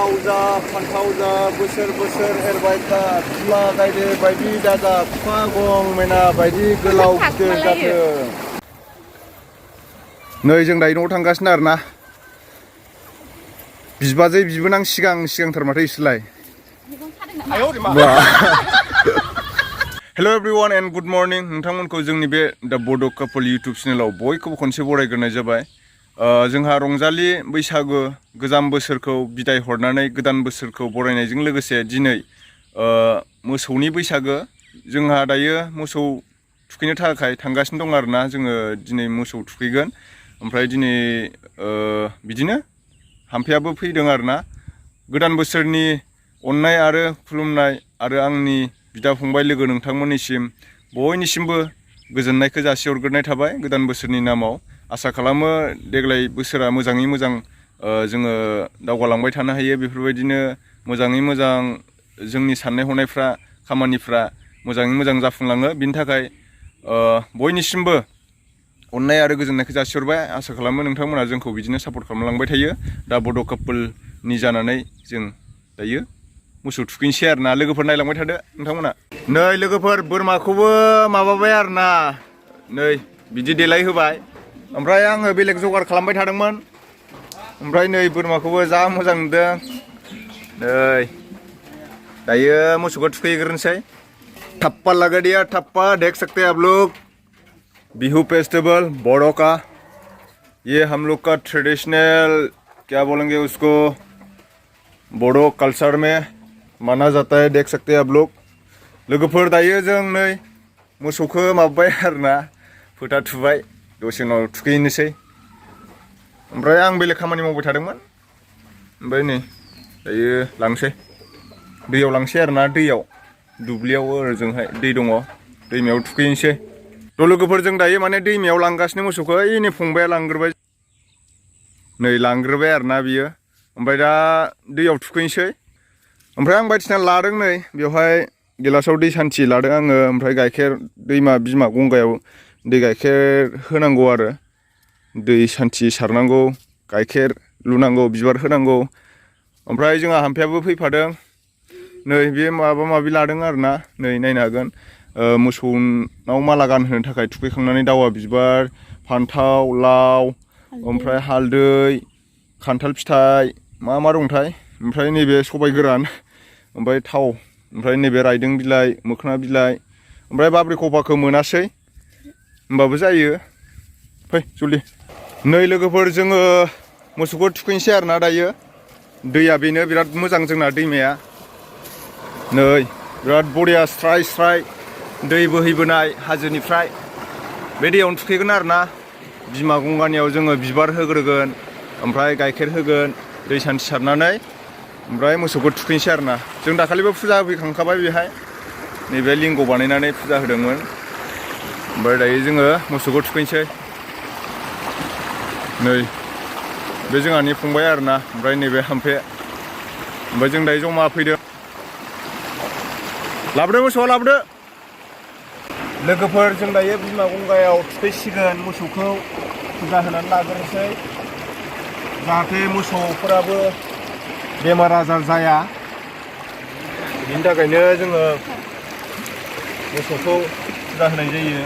लाव जा फान्थाव जा बोसोर बोसोर एरबाय था बिमा गायदे बायदि दाजा बिफा गं मेना बायदि गोलाव गिदिर जाथों। नै जों दायो न'आव थांगासिनो आरोना। बिबाजै बिबोनां सिगांथार माथो इसोरलाय। Hello everyone and good morning. नोंथांमोनखौ जोंनि बे दा बड' कापल इउटुब चेनेलाव बयखौबो खनसे बरायग्रोनाय जाबाय। जोंहा रंजालि बैसागु गोजाम बोसोरखौ बिदाय हरनानै गोदान बोसोरखौ बरायनायजों लोगोसे दिनै मोसौनि बैसागो। जोंहा दायो मोसौ थुखैनो थाखाय थांगासिनो दं आरोना। जोङो दिनै मोसौ थुखैगोन। ओमफ्राय दिनै बिदिनो हाम्फेयाबो फैदों आरोना। गोदान बोसोरनि अननाय आरो खुलुमनाय आरो आंनि बिदा फंबाय लोगो नोंथांमोननिसिम बयनिसिमबो गोजोननायखौ जासिहरग्रोनाय थाबाय गोदान बोसोरनि नामाव। आसा खालामो देग्लाय बोसोरा मोजाङै मोजां जोङो दावगालांबाय थानो हायो। बेफोरबायदिनो मोजाङै मोजां जोंनि साननाय हनायफ्रा खामानिफ्रा मोजाङै मोजां जाफुंलाङो। बिनि थाखाय बयनिसिमबो अननाय आरो गोजोननायखौ जासिहरबाय। आसा खालामो नोंथांमोना जोंखौ बिदिनो सापर्ट खालामलांबाय थायो। दा बड' कापोलनि जानानै जों दायो मोसौ थुखैनोसै आरोना। लोगोफोर नायलांबाय थादो नोंथांमोना। नै लोगोफोर बोरमाखौबो माबाबाय आरोना। नै बिदि देलाय होबाय। ओमफ्राय आङो बेलेग जगार खालामबाय थादोंमोन। ओमफ्राय नै बोरमाखौबो जा मोजां नुदों। नै दायो मोसौखौ थुखैग्रोनोसै। थप्पा लगा दिया थप्पा। देख सकते हैं आप लोग बिहू फेस्टिवल बोडो का। ये हम लोग का ट्रेडिशनल क्या बोलेंगे उसको बोडो कल्चर में माना जाता है। देख सकते हैं आप लोग। लोगोफोर दायो जों नै मोसौखौ माबाबाय आरोना। फोथा थुबाय। दसे उनाव थुखैनोसै। ओमफ्राय आं बेलेग खामानि मावबाय थादोंमोन। ओमफ्राय नै दायो लांसै दैयाव लांसै आरोना। दैयाव दुब्लियाव ओरैजोंहाय दै दङ। दैमायाव थुखैनोसै। थ' लोगोफोर जों दायो माने दैमायाव लांगासिनो मोसौखौ। ओइनै फंबाया लांग्रोबाय। नै लांग्रोबाय आरोना बियो। ओमफ्राय दा दैयाव थुखैनोसै। ओमफ्राय आं बायदिसिना लादों नै बेवहाय गिलासाव दै सान्थि लादों आङो। ओमफ्राय गाइखेर दैमा बिमा गंगायाव दै गाइखेर होनांगौ आरो। दै सान्थि सारनांगौ गाइखेर लुनांगौ बिबार होनांगौ। ओमफ्राय जोंहा हाम्फेयाबो फैफादों। नै बे माबा माबि लादों आरोना। नै नायनो हागोन मोसौनाव माला गानहोनो थाखाय थुखैखांनानै दावा बिबार फान्थाव लाव ओमफ्राय हालदै खान्थाल फिथाइ मा दंथाय। ओमफ्राय नैबे सबाइ गोरान ओमफ्राय थाव ओमफ्राय नैबे रायदों बिलाइ मोखोना बिलाइ ओमफ्राय बाब्रि खपाखौ मोनासै होमबाबो जायो। फै जलदि। नै लोगोफोर जोङो मोसौखौ थुखैनोसै आरोना दायो। दैया बेनो बिराद मोजां जोंना दैमाया। नै बिराद बरिया स्राय स्राय दै बोहैबोनाय हाजोनिफ्राय। बे दैयावनो थुखैगोन आरोना। बिमा गंगानियाव जोङो बिबार होग्रोगोन ओमफ्राय गाइखेर होगोन दै सान्थि सारनानै ओमफ्राय मोसौखौ थुखैनोसै आरोना। जों दाखालिबो फुजा होफैखांखाबाय बेहाय। नैबे लिंग बानायनानै फुजा होदोंमोन। ओमफ्राय दायो जोङो मोसौखौ थुखैनोसै। नै बे जोंहानि फंबाय आरोना। ओमफ्राय नैबे हाम्फे। ओमफ्राय जों दायो जमा फैदों। लाबोदो मोसौआ लाबोदो। लोगोफोर जों दायो बिमा गंगायाव थुखैसिगोन मोसौखौ। फुजा होनानै लाग्रोनोसै जाहाथे मोसौफोराबो बेमार आजार जाया। बिनि थाखायनो जोङो मोसौखौ फुजा होनाय जायो।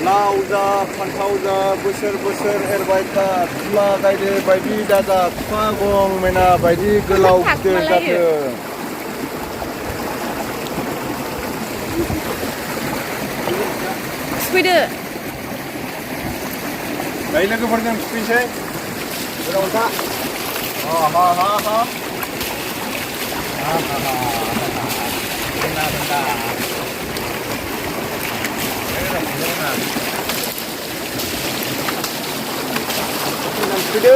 लाव जा फान्थाव जा बोसोर बोसोर एरबाय था बिमा गायदे बायदि दाजा बिफा गं मेना बायदि गोलाव गिदिर जाथों। थुखैदो। दायो लोगोफोरजों थुखैसै। गोलाव जा। हा हा हा हा। हा हा हा। बेना बेना। थुखैदो।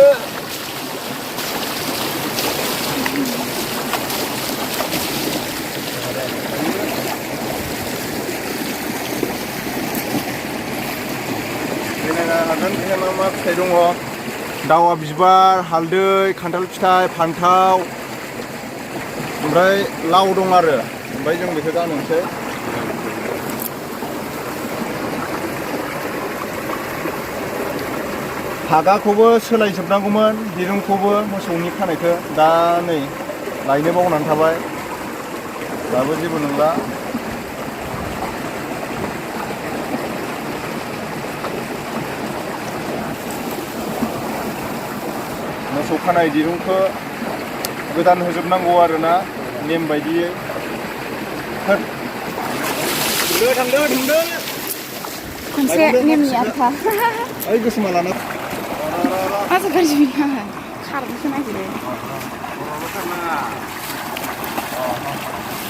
हागोन बेहाय मा मा फिथाइ दङ दावा बिबार हालदै खान्थाल फिथाइ फान्थाव ओमफ्राय लाव दं आरो ओमफ्राय जों बेखौ गानोसै। फागाखौबो सोलायजोबनांगौमोन दिरुंखौबो मोसौनि खानायखौ दा नै लायनो बावनानै थाबाय दाबो जेबो नंला। मोसौ खानाय दिरुंखौ गोदान होजोबनांगौ आरोना नेम बायदियै। थांदो खनसे नेमनि आन्था। ओइ गोसोमा लाना माथो गाज्रि नङा खारनोसो नागिरो।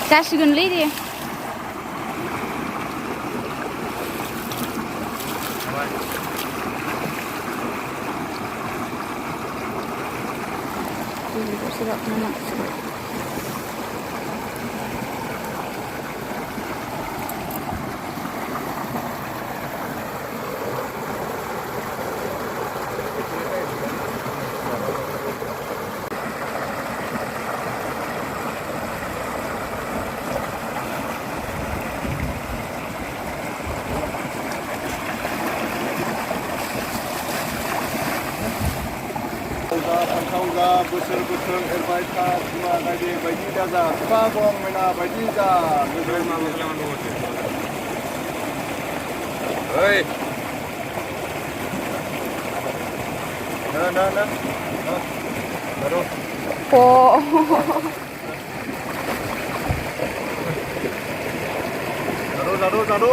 जासिगोनलै दे। फान्थाव जा बोसोर बोसोर एरबाय था बिमा गायदे बायदि दाजा बिफा गं मेना बायदि जा गोदोर ओइ ना जादो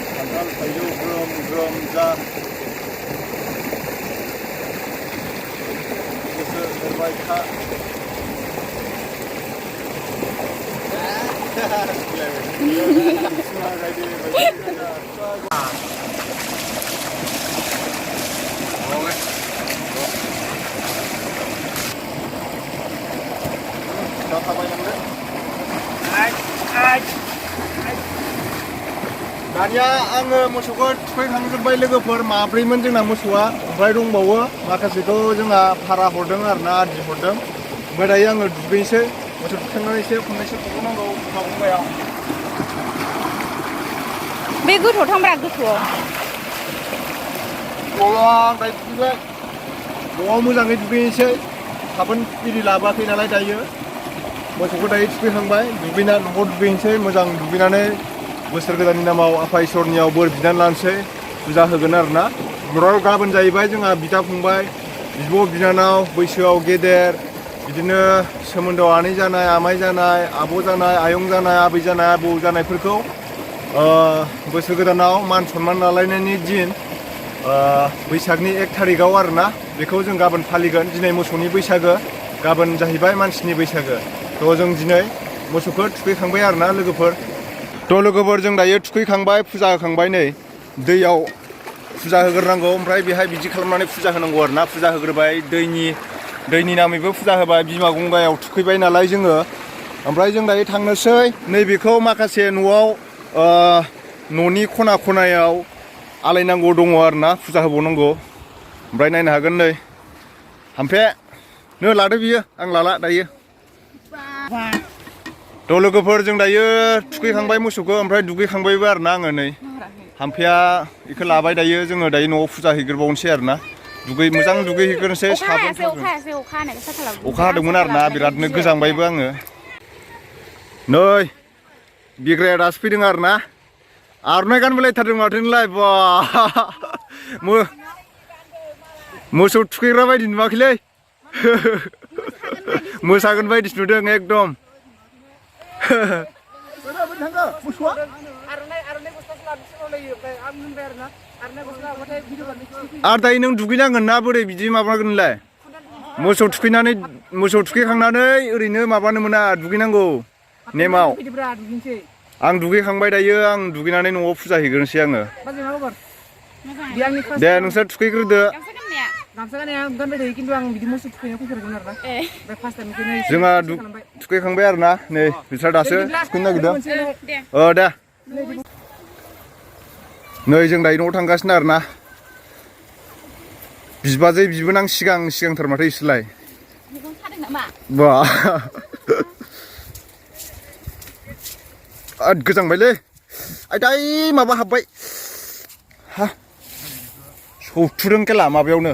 खान्थाल थाइजौ ग्रोम ग्रोम जा बोसोर एरबाय था दानिया आङो मोसौखौ थुखैखांजोब्बाय लोगोफोर माब्रैमोन जोंना मोसौआ ओमफ्राय दंबावो माखासेखौ जोंहा भारा हरदों आरोना आदि हरदों ओमफ्राय दायो आङो दुगैनोसै मोसौ थुखैनानै एसे खननैसो थुखैनांगौ बिमा बुंबाय बे गोथौआव थांब्रा गोथौआव आं दायो दुगैबाय न'आव मोजाङै दुगैनोसै साबोन इरि लाबोआखै नालाय दायो मोसौखौ दायो थुखैखांबाय दुगैना न'आव दुगैनोसै मोजां दुगैनानै बोसोर गोदाननि नामाव आफा इसोरनियाव बोर बिनानै लानोसै फुजा होगोन आरोना गाबोन जाहैबाय जोंहा बिदा फंबाय बिब' बिनानाव बैसोआव गेदेर बिदिनो सोमोन्दोआव आनै जानाय आमाइ जानाय आब' जानाय आयं जानाय आबै जानाय आबौ जानायफोरखौ बोसोर गोदानाव मान सनमान लालायनायनि दिन बैसागनि 1 थारिखआव आरोना बेखौ जों गाबोन फालिगोन। दिनै मोसौनि बैसागो गाबोन जाहैबाय मानसिनि बैसागो। थ' जों दिनै मोसौखौ थुखैखांबाय आरोना लोगोफोर। थ' लोगोफोर जों दायो थुखैखांबाय फुजा होखांबाय नै दैयाव फुजा होग्रोनांगौ ओमफ्राय बेहाय बिदि खालामनानै फुजा होनांगौ आरोना फुजा होग्रोबाय दैनि नामैबो फुजा होबाय बिमा गंगायाव थुखैबाय नालाय जोङो ओमफ्राय जों दायो थांनोसै नैबेखौ माखासे न'आव न'नि खना खनायाव आलायनांगौ दङ आरोना फुजा होबावनांगौ ओमफ्राय नायनो हागोन नै हामफे नो लादो बियो आं लाला दायो। थ' लोगोफोर जों दायो थुखैखांबाय मोसौखौ ओमफ्राय दुगैखांबायबो आरोना आङो नै हामफेया बेखौ लाबाय दायो जोङो दायो न'आव फुजा हैग्रोबावनोसै आरोना मोजां दुगैहैग्रोनोसै साबोनफोरजों अखा हादोंमोन आरोना बिरादनो गोजांबायबो आङो। नै बिग्राया दासो फैदों आरोना आर'नाइ गानबोलायथारदों माथो नोंलाय बा मोसौ थुखैग्रा बायदि नुवाखैलै मोसागोन बायदिसो नुदों एकदम। आरो दायो नों दुगैनांगोन ना बोरै बिदि माबागोन नोंलाय मोसौ थुखैखांनानै ओरैनो माबानो मोना दुगैनांगौ नेमाव। आं दुगैखांबाय दायो आं दुगैनानै न'आव फुजा हैग्रोनोसै आङो। दे नोंसोर थुखैग्रोदो। जोंहा थुखैखांबाय आरोना नै बिस्रा दासो थुखैनो नागिरदों दे नै जों दायो न'आव थांगासिनो आरोना बिबाजै बिबोनां सिगांथार माथो इसोरलाय बा गोजांबायलै आयदाय माबा हाबबाय हा सौथुदों खेला माबायावनो